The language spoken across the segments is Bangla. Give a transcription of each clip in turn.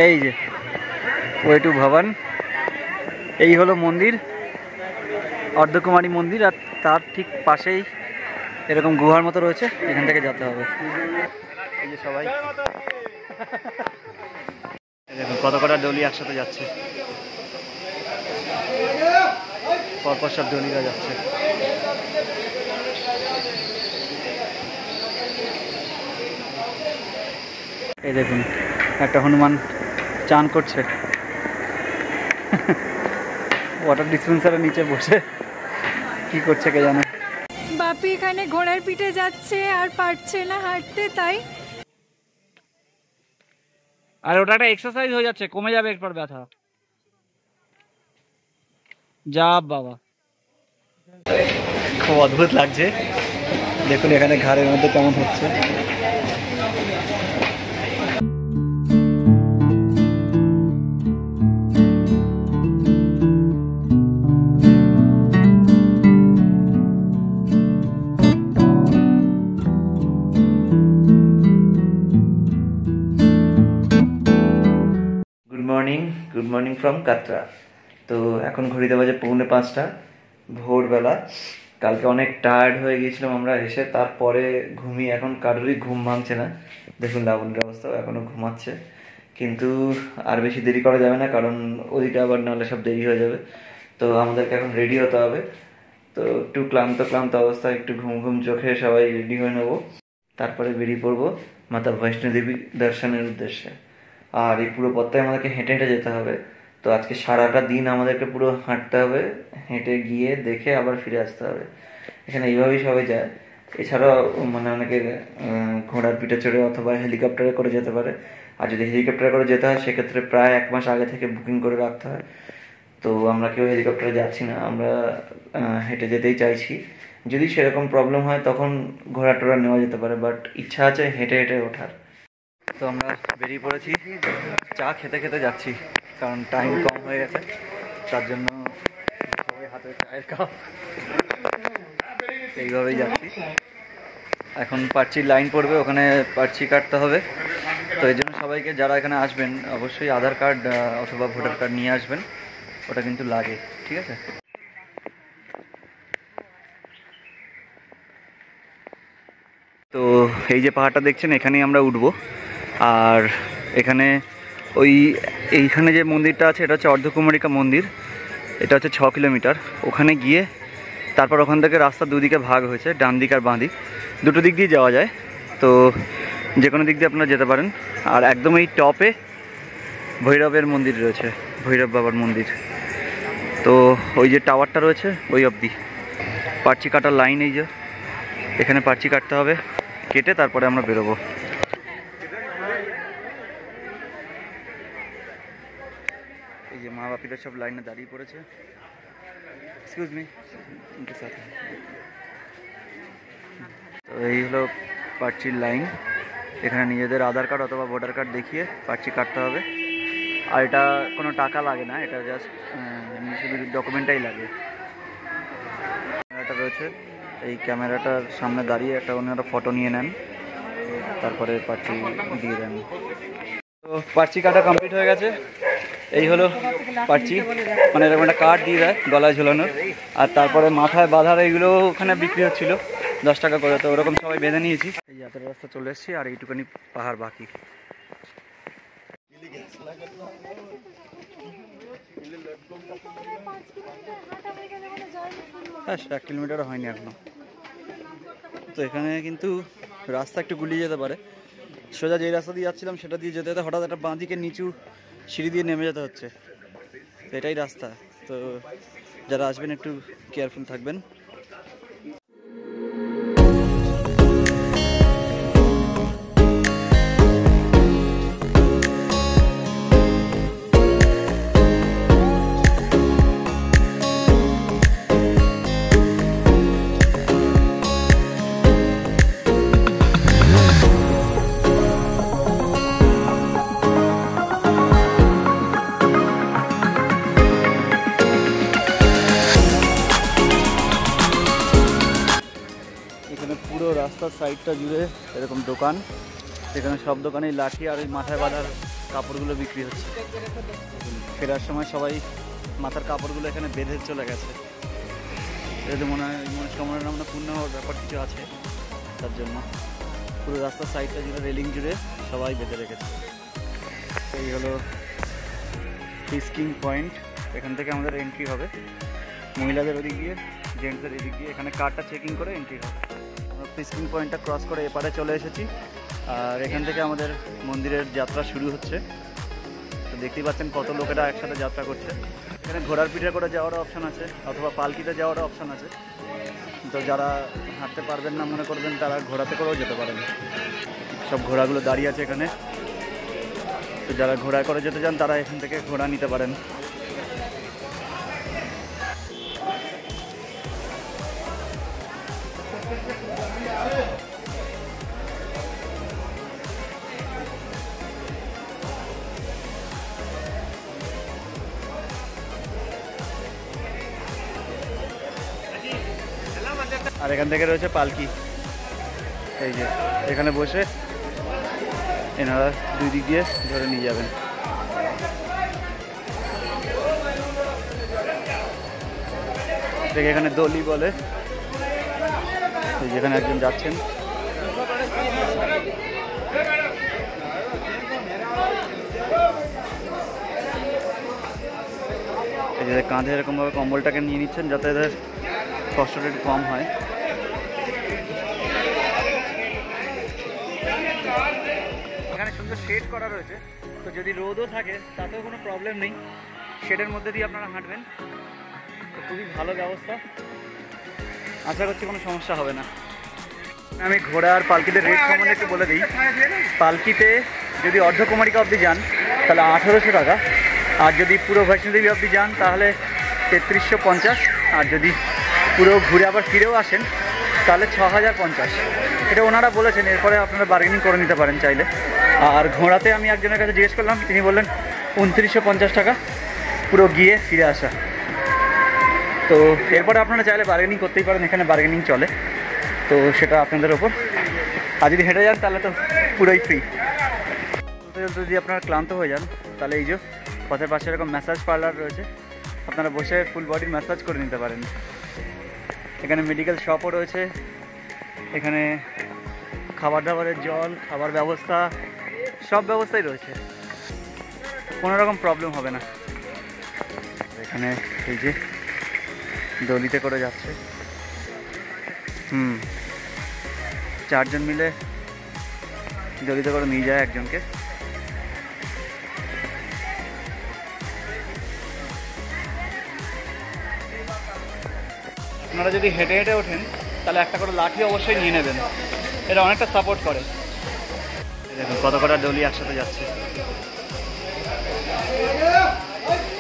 এই যে ওয়ে টু ভবন, এই হলো মন্দির, অর্ধকুমারী মন্দির। আর তার ঠিক পাশেই এরকম গুহার মতো রয়েছে, এখান থেকে যেতে হবে। এই যে সবাই দেখুন কত কটা ডলি একসাথে যাচ্ছে, পরপর সব ডলিরা যাচ্ছে। এই দেখুন একটা হনুমান চান করছে ওয়াটার ডিসপেন্সারের নিচে বসে, কি করছে কে জানে। বাপি এখানে ঘোড়ার পিঠে যাচ্ছে আর পারছে না হাঁটতে, তাই আর ওটা একটা এক্সারসাইজ হয়ে যাচ্ছে, কমে যাবে একবার ব্যথা। যা বাবা, খুব অদ্ভুত লাগছে। দেখুন এখানে ঘাড়ের মধ্যে কেমন হচ্ছে। Good morning from Katra. তো এখন ঘড়িতে বাজে 4:45 ভোরবেলা। কালকে অনেক টায়ার্ড হয়ে গিয়েছিলাম আমরা এসে, তারপরে ঘুমিয়ে এখন কারোরই ঘুম ভাঙছে না। দেখুন লাবণীর অবস্থা, এখনও ঘুমাচ্ছে। কিন্তু আর বেশি দেরি করা যাবে না, কারণ ওদিকে আবার নাহলে সব দেরি হয়ে যাবে। তো আমাদেরকে এখন রেডি হতে হবে। তো একটু ক্লান্ত অবস্থা, একটু ঘুম চোখে সবাই রেডি হয়ে নেবো, তারপরে বেরিয়ে পড়বো মাতা বৈষ্ণো দেবী দর্শনের উদ্দেশ্যে। আর এই পুরো পথটাই আমাদেরকে হেঁটে হেঁটে যেতে হবে। তো আজকে সারাটা দিন আমাদেরকে পুরো হাঁটতে হবে, হেঁটে গিয়ে দেখে আবার ফিরে আসতে হবে। এখানে এইভাবেই সবাই যায়। এছাড়াও মানে অনেকে ঘোড়ার পিঠে চড়ে অথবা হেলিকপ্টারে করে যেতে পারে। আর যদি হেলিকপ্টারে করে যেতে হয় সেক্ষেত্রে প্রায় 1 মাস আগে থেকে বুকিং করে রাখতে হয়। তো আমরা কেউ হেলিকপ্টারে যাচ্ছি না, আমরা হেঁটে যেতেই চাইছি। যদি সেরকম প্রবলেম হয় তখন ঘোড়া টোড়া নেওয়া যেতে পারে, বাট ইচ্ছা আছে হেঁটে হেঁটে ওঠার। তো আমরা বেরিয়ে পড়েছি, চা খেতে খেতে যাচ্ছি, কারণ টাইম কম হয়ে গেছে, তার জন্য সবাই হাতে চায়ের কাপ, এইভাবেই যাচ্ছি। এখন পার্চির লাইন পড়বে, ওখানে পার্চি কাটতে হবে। তো এই জন্য সবাইকে যারা এখানে আসবেন অবশ্যই আধার কার্ড অথবা ভোটার কার্ড নিয়ে আসবেন, ওটা কিন্তু লাগে, ঠিক আছে। তো এই যে পাহাড়টা দেখছেন, এখানেই আমরা উঠবো। আর এখানে এইখানে যে মন্দিরটা আছে এটা হচ্ছে অর্ধকুমারিকা মন্দির, এটা হচ্ছে 6 কিলোমিটার। ওখানে গিয়ে তারপর ওখান থেকে রাস্তা দুদিকে ভাগ হয়েছে, ডান দিক আর বাঁ দিক, দুটো দিক দিয়ে যাওয়া যায়। তো যে কোনো দিক দিয়ে আপনারা যেতে পারেন। আর একদম এই টপে ভৈরবের মন্দির রয়েছে, ভৈরব বাবার মন্দির। তো ওই যে টাওয়ারটা রয়েছে ওই অবধি পার্চি কাটার লাইন, এই যে এখানে পার্চি কাটতে হবে, কেটে তারপরে আমরা বেরোবো। এই যে মা বাপিরা সব লাইনে দাঁড়িয়ে পড়েছে। এক্সকিউজ মি, তো এই হলো পার্চির লাইন। এখানে নিজেদের আধার কার্ড অথবা ভোটার কার্ড দেখিয়ে পার্চি কাটতে হবে। আর এটা কোনো টাকা লাগে না, এটা জাস্ট শুধু ডকুমেন্টটাই লাগে। ক্যামেরাটা রয়েছে, এই ক্যামেরাটার সামনে দাঁড়িয়ে একটা ওনারা ফটো নিয়ে নেন, তারপরে পার্চি দিয়ে দেন। তো পার্চি কাটা কমপ্লিট হয়ে গেছে। এই হলো পার্চি, মানে এরকম একটা কার্ড দিয়ে দেয় গলায় ঝোলানোর। আর তারপরে মাথায় বাঁধার এইগুলো ওখানে বিক্রি হচ্ছিল 10 টাকা করে, তো ওরকম সবাই বেঁধে নিয়েছি। এই যাত্রার রাস্তা চলে এসেছি, আর এইটুখানি পাহাড় বাকি। হ্যাঁ, 1 কিলোমিটারও হয়নি এখনো। তো এখানে কিন্তু রাস্তা একটু গুলিয়ে যেতে পারে। সোজা যেই রাস্তা দিয়ে যাচ্ছিলাম সেটা দিয়ে যেতে যেতে হঠাৎ একটা বাঁ দিকে নিচু সিঁড়ি দিয়ে নেমে যেতে হচ্ছে। তো এটাই রাস্তা, তো যারা আসবেন একটু কেয়ারফুল থাকবেন। রাস্তার সাইডটা জুড়ে এরকম দোকান, এখানে সব দোকানেই লাঠি আর ওই মাথায় বাঁধার কাপড়গুলো বিক্রি হচ্ছে। ফেরার সময় সবাই মাথার কাপড়গুলো এখানে বেঁধে চলে গেছে। এটা মনে হয় মনস্কামনার নামে পূর্ণ হওয়ার ব্যাপার কিছু আছে, তার জন্য পুরো রাস্তার সাইডটা জুড়ে রেলিং জুড়ে সবাই বেঁধে রেখেছে। এই হলো ফিস্কিং পয়েন্ট। এখান থেকে আমাদের এন্ট্রি হবে, মহিলাদের ওদিক দিয়ে, জেন্টসদের এদিক দিয়ে। এখানে কার্ডটা চেকিং করে এন্ট্রি হবে। আমরা ফিস্কিং পয়েন্টটা ক্রস করে এপারে চলে এসেছি, আর এখান থেকে আমাদের মন্দিরের যাত্রা শুরু হচ্ছে। তো দেখতেই পাচ্ছেন কত লোকেরা একসাথে যাত্রা করছে। এখানে ঘোড়ার পিঠে করে যাওয়ারও অপশান আছে, অথবা পালকিতে যাওয়ারও অপশান আছে। তো যারা হাঁটতে পারবেন না মনে করবেন তারা ঘোড়াতে করেও যেতে পারেন। সব ঘোড়াগুলো দাঁড়িয়ে আছে এখানে। তো যারা ঘোড়ায় করে যেতে চান তারা এখান থেকে ঘোড়া নিতে পারেন। আর এখান থেকে রয়েছে পালকি। এই যে এখানে বসে এনারা দুই দিক দিয়ে ধরে নিয়ে যাবেন। এখানে দলি বলে, এই যেখানে একজন যাচ্ছেন। এই যে কাঁধে এরকমভাবে কম্বলটাকে নিয়ে নিচ্ছেন যাতে এদের কষ্টটা একটু কম হয়। এখানে সুন্দর শেড করা রয়েছে, তো যদি রোদও থাকে তাতেও কোনো প্রবলেম নেই, শেডের মধ্যে দিয়ে আপনারা হাঁটবেন। তো খুবই ভালো ব্যবস্থা, আশা করছি কোনো সমস্যা হবে না। আমি ঘোড়া আর পালকিতে রেট সম্বন্ধে একটু বলে দিই। পালকিতে যদি অর্ধকুমারিকা অবধি যান তাহলে 1800 টাকা, আর যদি পুরো বৈষ্ণোদেবী অবধি যান তাহলে 3350, আর যদি পুরো ঘুরে আবার ফিরেও আসেন তাহলে 6050। এটা ওনারা বলেছেন, এরপরে আপনারা বার্গেনিং করে নিতে পারেন চাইলে। আর ঘোড়াতে আমি একজনের কাছে জিজ্ঞেস করলাম, তিনি বললেন 2950 টাকা পুরো গিয়ে ফিরে আসা। তো এরপরে আপনারা চাইলে বার্গেনিং করতেই পারেন, এখানে বার্গেনিং চলে, তো সেটা আপনাদের ওপর। আর যদি হেঁটে যান তাহলে তো পুরোই ফ্রি। যদি আপনারা ক্লান্ত হয়ে যান তাহলে এই যে পথের পাশে এরকম ম্যাসাজ পার্লার রয়েছে, আপনারা বসে ফুল বডি ম্যাসাজ করে নিতে পারেন। এখানে মেডিকেল শপও রয়েছে, এখানে খাবার দাবারের জল, খাবার ব্যবস্থা, সব ব্যবস্থাই রয়েছে, কোনো রকম প্রবলেম হবে না। এখানে এই যে দলিতে করে যাচ্ছে, 4 জন মিলে দলিতে করে নিয়ে যায় একজনকে। আপনারা যদি হেঁটে হেঁটে ওঠেন তাহলে একটা করে লাঠি অবশ্যই নিয়ে নেবেন, এটা অনেকটা সাপোর্ট করে। দেখুন কত কটা দলি একসাথে যাচ্ছে,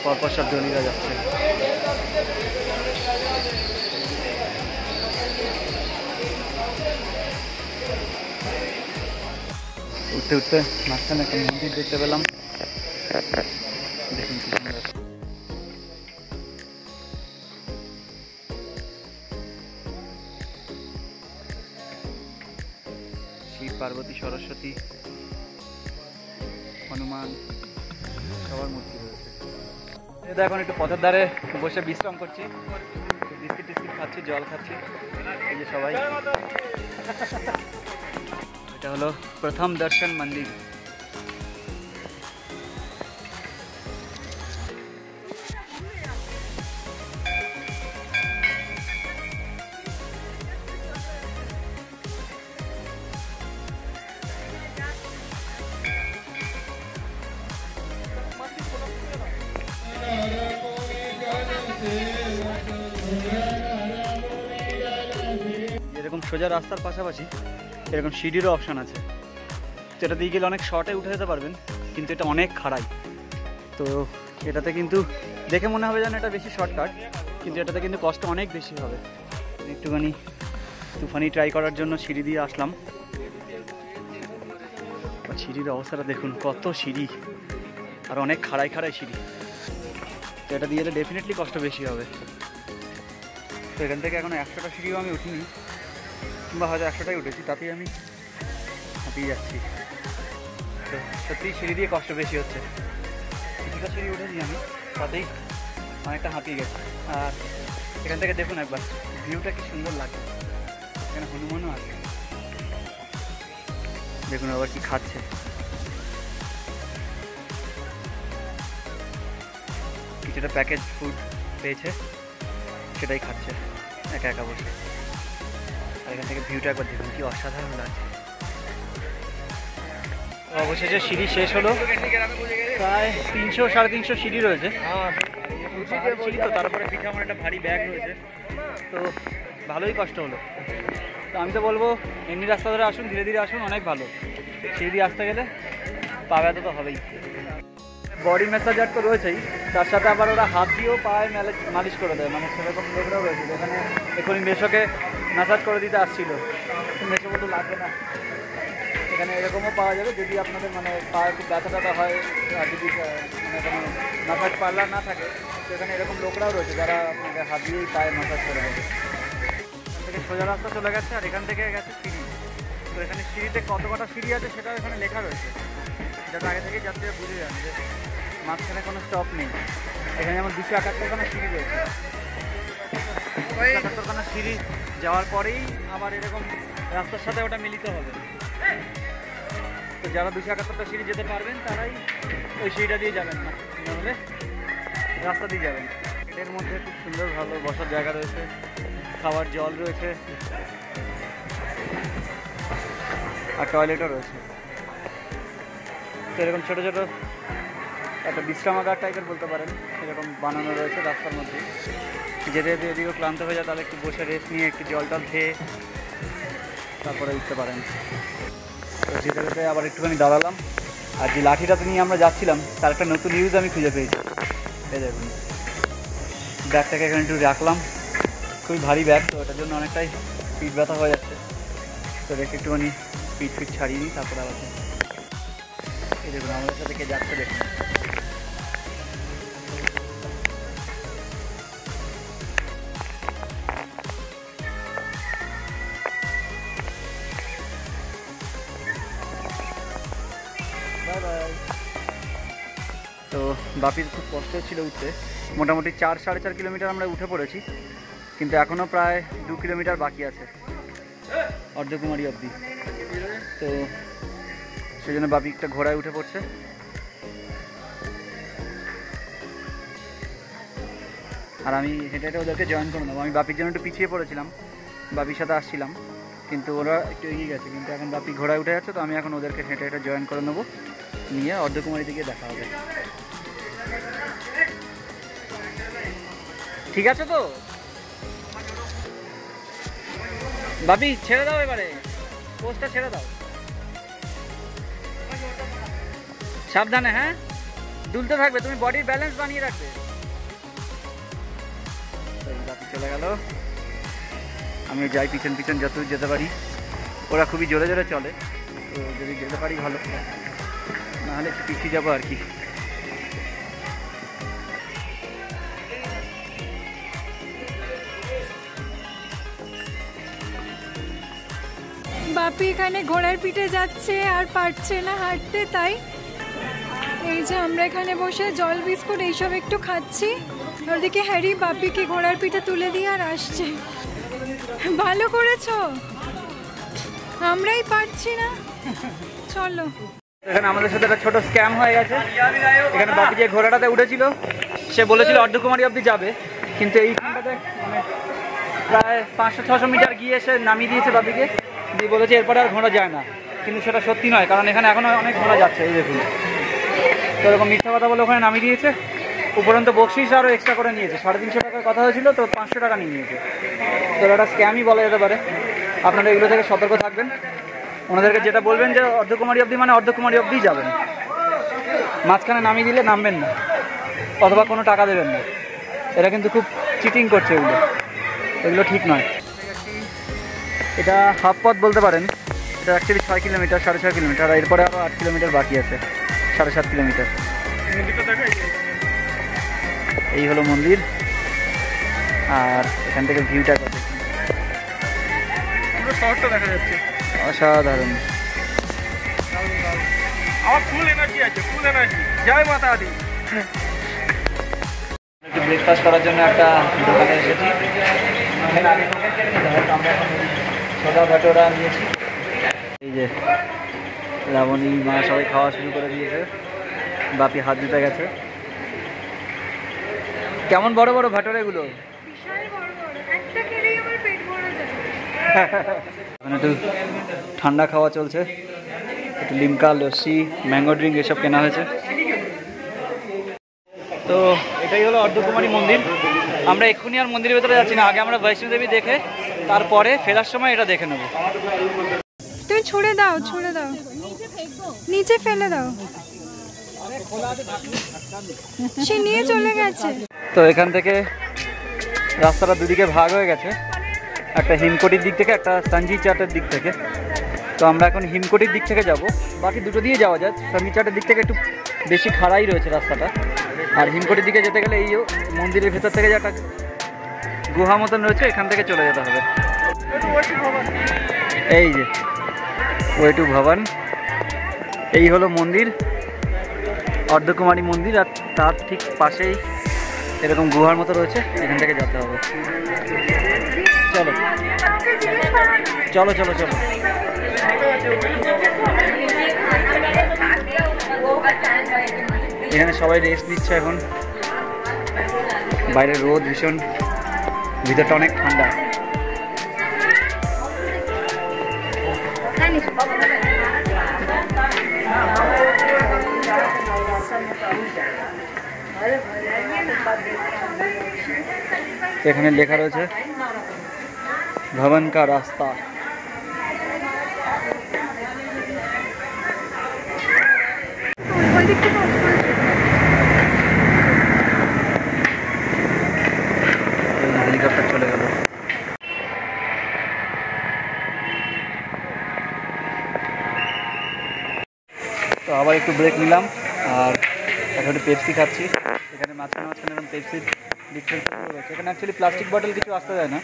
পরপর সব দলিরা যাচ্ছে। উঠতে উঠতে মাঝখানে একটা মন্দির দেখতে পেলাম, দেখুন কি সুন্দর। শিব, পার্বতী, সরস্বতী, হনুমান, সবার মূর্তি রয়েছে। এটা এখন একটু পথের ধারে বসে বিশ্রাম করছি, বিস্কিট টিস্কিট খাচ্ছি, জল খাচ্ছি। এই যে সবাই, এটা হলো প্রথম দর্শন মন্দির। এরকম সোজা রাস্তার পাশাপাশি এরকম সিঁড়িরও অপশান আছে, যেটা দিয়ে গেলে অনেক শর্টে উঠে যেতে পারবেন, কিন্তু এটা অনেক খাড়াই। তো এটাতে কিন্তু দেখে মনে হবে যেন এটা বেশি শর্টকাট, কিন্তু এটাতে কিন্তু কষ্ট অনেক বেশি হবে। একটুখানি তুফানি ট্রাই করার জন্য সিঁড়ি দিয়ে আসলাম। সিঁড়ির অবস্থাটা দেখুন, কত সিঁড়ি আর অনেক খাড়াই খাড়াই সিঁড়ি। তো এটা দিয়ে এলে ডেফিনেটলি কষ্ট বেশি হবে। তো এখান থেকে এখন 100টা সিঁড়িও আমি উঠিনি, কিংবা হয়তো 100টাই উঠেছি, তাতেই আমি হাঁপিয়ে যাচ্ছি। তো সত্যি সিঁড়ি দিয়ে কষ্ট বেশি হচ্ছে। কিছুটা সিঁড়ি উঠেছি আমি, তাতেই অনেকটা হাঁপিয়ে গেছে। আর এখান থেকে দেখুন একবার ভিউটা কি সুন্দর লাগে, এখানে হনুমানও আছে, দেখুন আবার কি খাচ্ছে। কিছুটা প্যাকেজ ফুড পেয়েছে, সেটাই খাচ্ছে একা একা বসে। আর এখান থেকে ভিউটা একবার দেখুন কি অসাধারণ লাগছে। অবশেষে সিঁড়ি শেষ হলো, প্রায় 300-350 সিঁড়ি রয়েছে। সিঁড়ি তো তারপরে পিঠে আমার একটা ভারী ব্যাগ রয়েছে, তো ভালোই কষ্ট হলো। তো আমি তো বলবো এমনি রাস্তা ধরে আসুন, ধীরে ধীরে আসুন, অনেক ভালো। সিঁড়ি দিয়ে আসতে গেলে পা ব্যথা তো হবেই। বডি ম্যাসাজার তো রয়েছেই, তার সাথে আবার ওরা হাত দিয়েও পায়ে মালিশ করে দেয়, মানে সেরকম লোকরাও রয়েছে। যেখানে এখনই মেশোকে ম্যাসাজ করে দিতে আসছিল, মেশো বলতে লাগবে না, এখানে এরকমও পাওয়া যাবে যদি আপনাদের মানে পায়ে খুব ব্যথা ব্যথা হয় আর যদি মানে কোনো ম্যাসাজ পার্লার না থাকে, তো এখানে এরকম লোকরাও রয়েছে যারা আপনাকে হাত দিয়েই পায়ে ম্যাসাজ করে দেবে। এখান থেকে সোজা রাস্তা চলে গেছে, আর এখান থেকে গেছে সিঁড়ি। তো এখানে সিঁড়িতে কত কটা সিঁড়ি আছে সেটাও এখানে লেখা রয়েছে, যাতে আগে থেকে যাত্রীরা বুঝে যান যে মাঝখানে কোনো স্টপ নেই। এখানে যেমন 271খানা সিঁড়ি রয়েছে, 271খানা সিঁড়ি যাওয়ার পরেই আবার এরকম রাস্তার সাথে ওটা মিলিত হবে। তো যারা 271টা সিঁড়ি যেতে পারবেন তারাই ওই সিঁড়িটা দিয়ে যাবেন, না নাহলে রাস্তা দিয়ে যাবেন। এর মধ্যে খুব সুন্দর ভালো বসার জায়গা রয়েছে, খাওয়ার জল রয়েছে, আর টয়লেটও রয়েছে। তো এরকম ছোটো ছোটো একটা বিশ্রামাগার টাইপের বলতে পারেন, এরকম বানানো রয়েছে রাস্তার মধ্যে। যেতে যেতে এদিকেও ক্লান্ত হয়ে যায় তাহলে একটু বসে রেস্ট নিয়ে একটু জল টল খেয়ে তারপরে উঠতে পারেন। তো যেতে যেতে আবার একটুখানি দাঁড়ালাম, আর যে লাঠিটাতে নিয়ে আমরা যাচ্ছিলাম তার একটা নতুন ইউজ আমি খুঁজে পেয়েছি। এই দেখুন, ব্যাগটাকে এখানে একটু রাখলাম, খুবই ভারী ব্যাগ, তো ওটার জন্য অনেকটাই পিঠ ব্যথা হয়ে যাচ্ছে। তো রেখে একটুখানি পিঠ ছাড়িয়ে নিই, তারপরে আবার এই দেখুন আমাদের সাথে কে যাচ্ছে দেখুন। তো বাপির খুব কষ্ট ছিল উঠতে, মোটামুটি 4-4.5 কিলোমিটার আমরা উঠে পড়েছি, কিন্তু এখনও প্রায় 2 কিলোমিটার বাকি আছে অর্ধকুমারী অবধি। তো সেই জন্য বাপি একটা ঘোড়ায় উঠে পড়ছে। আর আমি হেঁটে হেঁটে ওদেরকে জয়েন করে নেবো। আমি বাপির জন্য একটু পিছিয়ে পড়েছিলাম, বাপির সাথে আসছিলাম, কিন্তু ওরা একটু এগিয়ে গেছে, কিন্তু এখন বাপি ঘোড়ায় উঠে যাচ্ছে। তো আমি এখন ওদেরকে হেঁটে হেঁটে জয়েন করে নেবো, নিয়ে অর্ধকুমারী দিকে দেখা হবে। ঠিক আছে তো বাপি, ছেড়ে দাও এবারে, পোস্টটা ছেড়ে দাও, সাবধানে, হ্যাঁ দুলতে থাকবে, তুমি বডির ব্যালেন্স বানিয়ে রাখবে। বাপি চলে গেল, আমি যাই পিছন পিছন যত যেতে পারি। ওরা খুবই জোরে জোরে চলে, তো যদি যেতে পারি ভালো, নাহলে একটু পিছিয়ে যাবো আর কি। বাপি এখানে ঘোড়ার পিঠে যাচ্ছে আর পারছে না হাঁটতে, তাই এই যে আমরা এখানে বসে জল বিস্কুট এইসব একটু খাচ্ছি। ওদিকে হ্যারি বাপিকে ঘোড়ার পিঠে তুলে দিয়ে আর আসছে। ভালো করেছো, আমরাই পারছি না, চলো। এখানে আমাদের সাথে একটা ছোট স্ক্যাম হয়ে গেছে। এখানে বাপি যে ঘোড়াটাতে উঠেছিল সে বলেছিল অর্ধকুমারী অবধি যাবে, কিন্তু এইখানটাতে মানে প্রায় 500-600 মিটার গিয়ে সে নামিয়ে দিয়েছে বাপিকে, দিয়ে বলেছে এরপরে আর ঘোড়া যায় না। কিন্তু সেটা সত্যি নয়, কারণ এখানে এখনও অনেক ঘোড়া যাচ্ছে, এই দেখুন। তো এরকম মিথ্যা কথা বলে ওখানে নামিয়ে দিয়েছে, উপরন্ত বকশিস আরও এক্সট্রা করে নিয়েছে। 350 টাকার কথা হয়েছিল, তো 500 টাকা নিয়ে নিয়েছে। তো এটা স্ক্যামই বলা যেতে পারে। আপনারা এগুলো থেকে সতর্ক থাকবেন। ওনাদেরকে যেটা বলবেন যে অর্ধকুমারী অবধি মানে অর্ধকুমারী অবধিই যাবেন, মাঝখানে নামিয়ে দিলে নামবেন না, অথবা কোনো টাকা দেবেন না। এরা কিন্তু খুব চিটিং করছে, এগুলো ঠিক নয়। এটা হাফ পথ বলতে পারেন, এটা অ্যাকচুয়ালি 6 কিলোমিটার, 6.5 কিলোমিটার, আর এরপরে আরও 8 কিলোমিটার বাকি আছে, 7.5 কিলোমিটার। এই হলো মন্দির, আর এখান থেকে ভিউটা দেখুন, পুরো শহরটা দেখা যাচ্ছে, অসাধারণ। আমার ফুল এনার্জি আছে, ফুল এনার্জি। জয় মাতা দি। একটু ব্রেকফাস্ট করার জন্য একটা দোকানে এসেছি। এখানে আগে টোকেন কেটে নিতে হয়, তো আমরা এখন ছোটা ভাটোরা নিয়েছি। এই যে লাবণী মা সবাই খাওয়া শুরু করে দিয়েছে, বাপি হাত দিতে গেছে। কেমন বড় বড় ভাটোরা এগুলো? এখানে একটু ঠান্ডা খাওয়া চলছে, একটু লিমকা, লস্যি, ম্যাঙ্গো ড্রিঙ্ক এসব কেনা হয়েছে। তো এটাই হলো অর্ধকুমারী মন্দির। আমরা এক্ষুনি আর মন্দিরের ভেতরে যাচ্ছি না, আগে আমরা বৈষ্ণো দেবী দেখে তারপরে ফেরার সময় এটা দেখে নেব। তুমি ছুঁড়ে দাও, ছুঁড়ে দাও, নিচে ফেলে দাও। সে নিয়ে চলে গেছে। তো এখান থেকে রাস্তাটা দুদিকে ভাগ হয়ে গেছে, একটা হিমকোটির দিক থেকে, একটা সঞ্জি চাটের দিক থেকে। তো আমরা এখন হিমকোটির দিক থেকে যাব, বাকি দুটো দিয়ে যাওয়া যায়। সঞ্জি চাটের দিক থেকে একটু বেশি খাড়াই রয়েছে রাস্তাটা, আর হিমকোটির দিকে যেতে গেলে এই মন্দিরের ভেতর থেকে যে একটা গুহা মতন রয়েছে, এখান থেকে চলে যেতে হবে। এই যে ওয়েটু ভবন, এই হলো মন্দির, অর্ধকুমারী মন্দির। আর তার ঠিক পাশেই এরকম গুহার মতো রয়েছে, এখান থেকে যেতে হবে। চলো চলো চলো চলো। এখানে সবাই রেস্ট নিচ্ছে এখন, বাইরে রোদ ভীষণ, ভিতরটা অনেক ঠান্ডা। এখানে লেখা রয়েছে ভবন কা রাস্তা। হেলিকপ্টার চলে গেল। তো আবার একটু ব্রেক নিলাম, আর এখন একটু পেপসি খাচ্ছি। এখানে মাঝখানে মাঝখানে এরকম পেপসির ডিফারেন্স রয়েছে। এখানে অ্যাকচুয়ালি প্লাস্টিক বটল কিছু আসতে যায় না,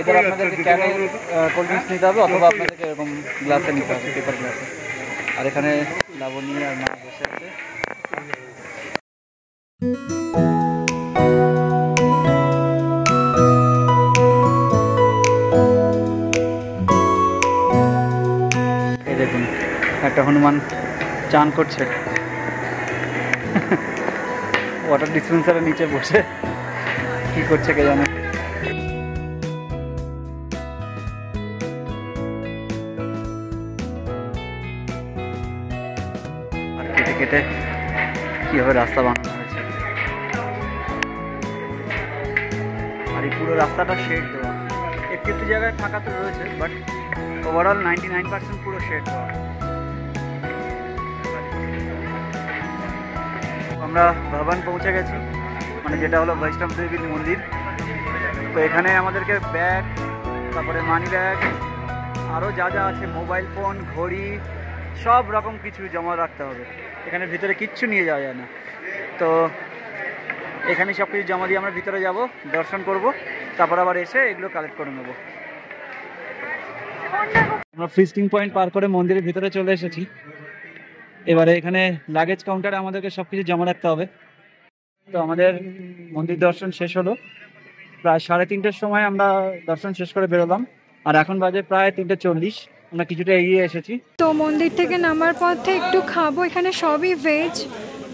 এবার আপনাদেরকে ক্যানে কোল্ড ড্রিঙ্কস নিতে হবে, অথবা আপনাদেরকে এরকম গ্লাসে নিতে হবে, পেপার গ্লাসে। আর এখানে লাবণী আর মা বসে আছে। এই দেখুন একটা হনুমান চান করছে ওয়াটার ডিসপেন্সারের নিচে বসে, কি করছে কে জানে। আর কেটে কেটে কিভাবে রাস্তা বানানো হয়েছে, আর এই পুরো রাস্তাটা শেড দেওয়া। একটু একটু জায়গায় ফাঁকা তো রয়েছে, বাট ওভারঅল 99% পুরো শেড দেওয়া। আমরা ভবন পৌঁছে গেছি, মানে যেটা হলো বৈষ্ণব দেবীর মন্দির। তো এখানে আমাদেরকে ব্যাগ, তারপরে মানি ব্যাগ, আরও যা যা আছে, মোবাইল ফোন, ঘড়ি, সব রকম কিছু জমা রাখতে হবে। এখানে ভিতরে কিচ্ছু নিয়ে যাওয়া যায় না। তো এখানে সব কিছু জমা দিয়ে আমরা ভিতরে যাব, দর্শন করব, তারপর আবার এসে এগুলো কালেক্ট করে নেব। আমরা ফিস্টিং পয়েন্ট পার করে মন্দিরের ভিতরে চলে এসেছি। এবারে এখানে লাগেজ কাউন্টারে আমাদেরকে সব কিছু জমা রাখতে হবে। তো আমাদের মন্দির দর্শন শেষ হলো, প্রায় 3:30টার সময় আমরা দর্শন শেষ করে বেরোলাম, আর এখন বাজে প্রায় 3:40। আমরা কিছুটা এগিয়ে এসেছি। তো মন্দির থেকে নামার পথে একটু খাবো, এখানে সবই ভেজ,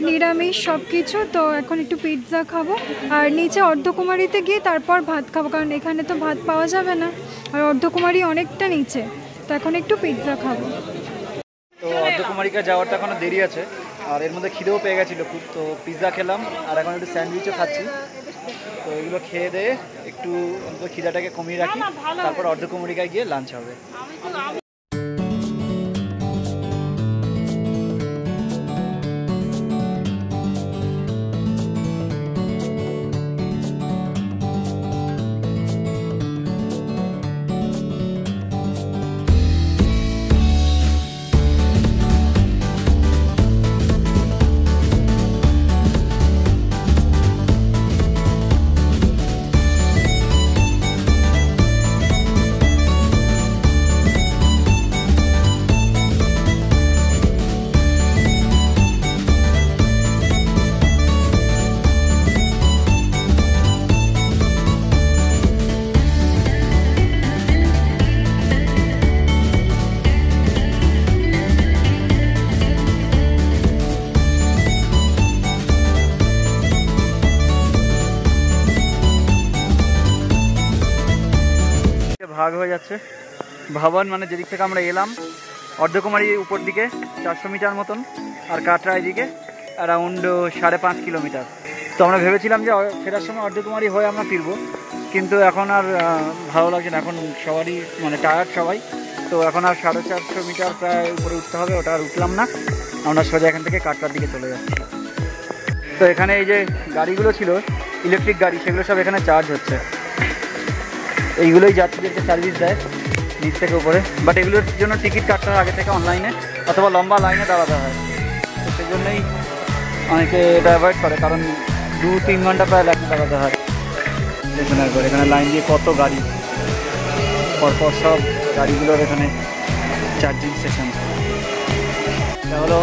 নিরামিষ সব কিছু। তো এখন একটু পিৎজা খাবো, আর নিচে অর্ধকুমারীতে গিয়ে তারপর ভাত খাবো, কারণ এখানে তো ভাত পাওয়া যাবে না, আর অর্ধকুমারী অনেকটা নিচে। তো এখন একটু পিৎজা খাবো। তো অর্ধকুমারিকা যাওয়ার তো এখনো দেরি আছে, আর এর মধ্যে খিদেও পেয়ে গেছিলো খুব। তো পিৎজা খেলাম, আর এখন একটু স্যান্ডউইচও খাচ্ছি। তো এগুলো খেয়ে দিয়ে একটু খিদাটাকে কমিয়ে রাখি, তারপর অর্ধকুমারিকায় গিয়ে লাঞ্চ হবে। ভাগ হয়ে যাচ্ছে। ভবন মানে যেদিক থেকে আমরা এলাম অর্ধকুমারী উপর দিকে 400 মিটার মতন, আর কাটরা এদিকে অ্যারাউন্ড 5.5 কিলোমিটার। তো আমরা ভেবেছিলাম যে ফেরার সময় অর্ধকুমারী হয়ে আমরা ফিরবো, কিন্তু এখন আর ভালো লাগছে না, এখন সবারই মানে টায়ার্ড সবাই, তো এখন আর 450 মিটার প্রায় উপরে উঠতে হবে, ওটা আর উঠলাম না, আমরা সোজা এখান থেকে কাটরার দিকে চলে যাচ্ছি। তো এখানে এই যে গাড়িগুলো ছিল ইলেকট্রিক গাড়ি, সেগুলো সব এখানে চার্জ হচ্ছে, এইগুলোই যাত্রীদেরকে সার্ভিস দেয় নিচ থেকে উপরে, বাট এগুলোর জন্য টিকিট কাটতে হয় আগে থেকে অনলাইনে, অথবা লম্বা লাইনে দাঁড়াতে হয়। তো সেই জন্যই অনেকে এটা অ্যাভয়েড করে, কারণ 2-3 ঘন্টা প্রায় লাইনে দাঁড়াতে হয়। দেখুন একবার এখানে লাইন দিয়ে কত গাড়ি, পরপর সব গাড়িগুলোর এখানে চার্জিং স্টেশন। এটা হলো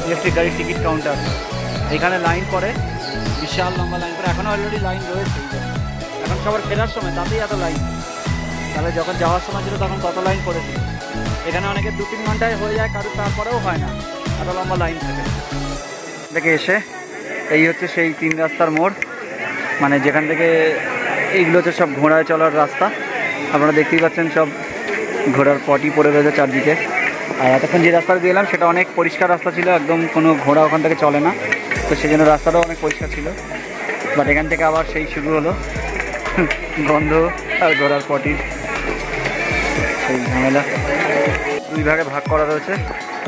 ইলেকট্রিক গাড়ির টিকিট কাউন্টার, এখানে লাইন পড়ে, বিশাল লম্বা লাইন পড়ে, এখনও অলরেডি লাইন রয়েছে। এখন সবার ফেরার সময় তাতেই এত লাইন, তাহলে যখন যাওয়ার সময় ছিল তখন কত লাইন পড়েছিল। এখানে অনেকে 2-3 ঘন্টায় হয়ে যায়, কারো তারপরেও হয় না, এত লম্বা লাইন থাকে। দেখে এসে এই হচ্ছে সেই 3 রাস্তার মোড়, মানে যেখান থেকে এইগুলো হচ্ছে সব ঘোড়ায় চলার রাস্তা। আপনারা দেখতেই পাচ্ছেন সব ঘোড়ার পটি পড়ে রয়েছে চারদিকে। আর এতক্ষণ যে রাস্তা দিয়ে এলাম সেটা অনেক পরিষ্কার রাস্তা ছিল, একদম কোনো ঘোড়া ওখান থেকে চলে না, তো সেই জন্য রাস্তাটাও অনেক পরিষ্কার ছিল। বাট এখান থেকে আবার সেই শুরু হলো গন্ধ আর ঘোড়ার পটির সেই ঝামেলা। 2 ভাগে ভাগ করা রয়েছে,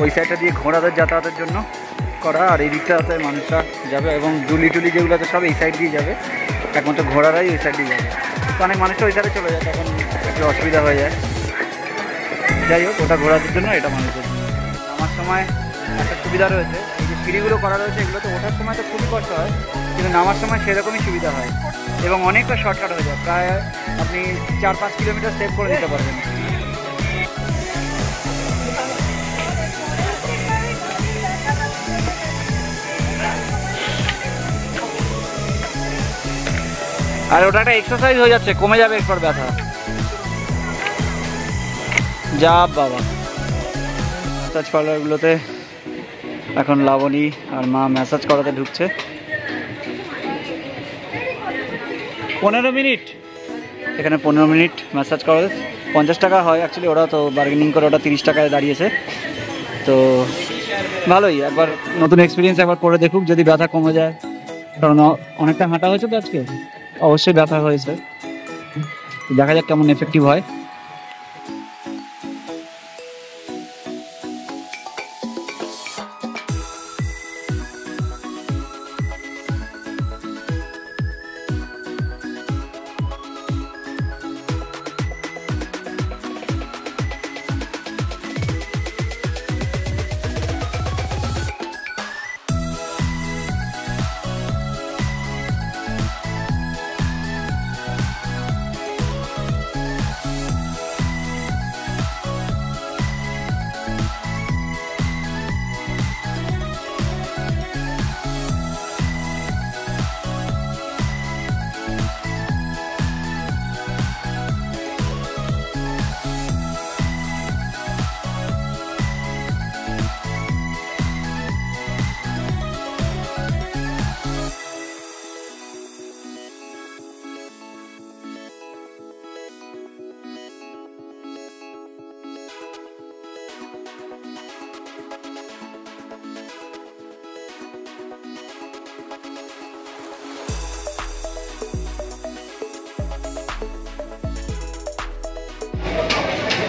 ওই সাইডটা দিয়ে ঘোড়াদের যাতায়াতের জন্য করা, আর এই দিকটাতে মানুষরা যাবে, এবং দুলি টুলি যেগুলো আছে সব এই সাইড দিয়ে যাবে, একমাত্র ঘোড়ারাই ওই সাইড দিয়ে যাবে। তো অনেক মানুষরা ওই সাইডে চলে যায়, তখন একটু অসুবিধা হয়ে যায়। যাই হোক, ওটা ঘোড়াদের জন্য, এটা মানুষের জন্য। আমার সময় একটা সুবিধা রয়েছে, এই যে সিঁড়িগুলো করা রয়েছে, এগুলোতে ওঠার সময় তো খুবই কষ্ট হয়, কিন্তু নামার সময় সেরকমই সুবিধা হয়, এবং অনেকটা শর্টকাট হয়ে যায়, প্রায় আপনি 4-5 কিলোমিটার সেভ করে দিতে পারবেন। আর ওটা একটা এক্সারসাইজ হয়ে যাচ্ছে, কমে যাবে এরপর ব্যথা। যা বাবা, ম্যাসাজ পার্লারগুলোতে এখন লাবণী আর মা ম্যাসাজ করাতে ঢুকছে। 15 মিনিট, এখানে 15 মিনিট ম্যাসাজ করা, 50 টাকা হয় অ্যাকচুয়ালি, ওরা তো বার্গেনিং করে ওটা 30 টাকায় দাঁড়িয়েছে। তো ভালোই, একবার নতুন এক্সপিরিয়েন্স একবার করে দেখুক, যদি ব্যথা কমে যায়, কারণ অনেকটা হাঁটা হয়েছে তো আজকে, অবশ্যই ব্যথা হয়েছে, দেখা যাক কেমন এফেক্টিভ হয়।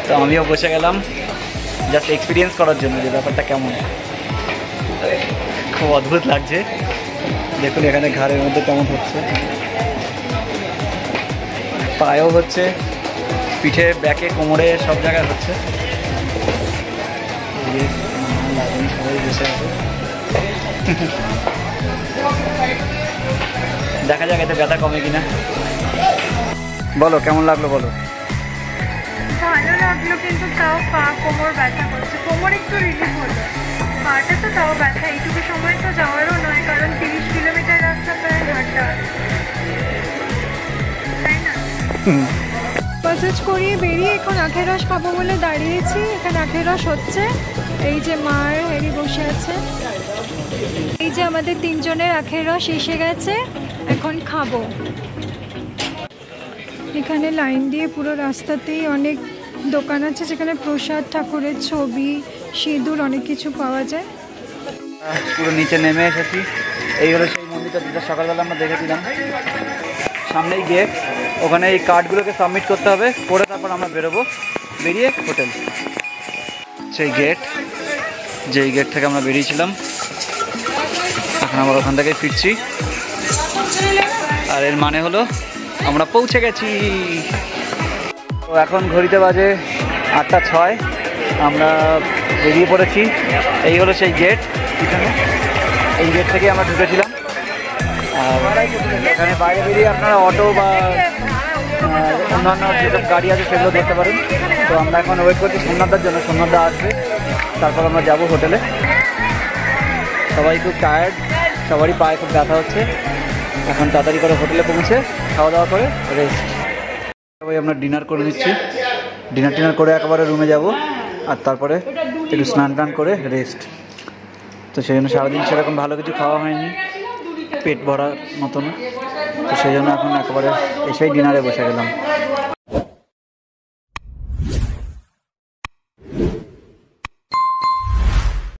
তো আমিও বসে গেলাম জাস্ট এক্সপিরিয়েন্স করার জন্য যে ব্যাপারটা কেমন, খুব অদ্ভুত লাগছে। দেখুন এখানে ঘাড়ের মধ্যে কেমন হচ্ছে, পায়েও হচ্ছে, পিঠে, ব্যাকে, কোমরে, সব জায়গায় হচ্ছে। সবাই বসে আছে, দেখা যাক এতে ব্যথা কমে কিনা। বলো কেমন লাগলো, বলো। ভালো লাগলো, কিন্তু তাও পা কোমর ব্যথা করছে, কোমর একটু রিলিফ হলো, পাটা তো তাও ব্যথা। এইটুকু সময় তো যাওয়ারও নয়, কারণ 30 কিলোমিটার রাস্তা প্রায় হাঁটা, তাই না? ম্যাসাজ করিয়ে বেরিয়ে এখন আখের রস খাবো বলে দাঁড়িয়েছি, এখানে আখের রস হচ্ছে। এই যে মার হেরি বসে আছে, এই যে আমাদের 3 জনের আখের রস এসে গেছে, এখন খাবো। এখানে লাইন দিয়ে পুরো রাস্তাতেই অনেক দোকান আছে যেখানে প্রসাদ, ঠাকুরের ছবি, সিঁদুর অনেক কিছু পাওয়া যায়। পুরো নিচে নেমে এসেছি। এই হলো সেই মন্দিরটা যেটা সকালবেলা আমরা দেখেছিলাম। সামনেই গেট, ওখানে এই কার্ডগুলোকে সাবমিট করতে হবে, করে তারপর আমরা বেরোবো, বেরিয়ে হোটেল। সেই গেট, যেই গেট থেকে আমরা বেরিয়েছিলাম, এখন আমরা ওখান থেকে ফিরছি। আর এর মানে হলো আমরা পৌঁছে গেছি। তো এখন ঘড়িতে বাজে 8:06, আমরা বেরিয়ে পড়েছি। এই হলো সেই গেট, এখানে এই গেট থেকে আমরা ঢুকেছিলাম। আর এখানে বাইরে বেরিয়ে আপনারা অটো বা অন্যান্য যেসব গাড়ি আছে সেগুলো দেখতে পারেন। তো আমরা এখন ওয়েট করছি সোমনাথদার জন্য, সোমনাথদা আসবে, তারপর আমরা যাব হোটেলে। সবাই খুব টায়ার্ড, সবারই পায়ে খুব ব্যথা হচ্ছে। এখন তাড়াতাড়ি করে হোটেলে পৌঁছে খাওয়া দাওয়া করে রেস্ট। সবাই আমরা ডিনার করে নিচ্ছি, ডিনার করে একেবারে রুমে যাব, আর তারপরে একটু স্নান টান করে রেস্ট। তো সেই জন্য সারাদিন সেরকম ভালো কিছু খাওয়া হয়নি, পেট ভরার মতন। তো সেই জন্য এখন একেবারে এসেই ডিনারে বসে গেলাম।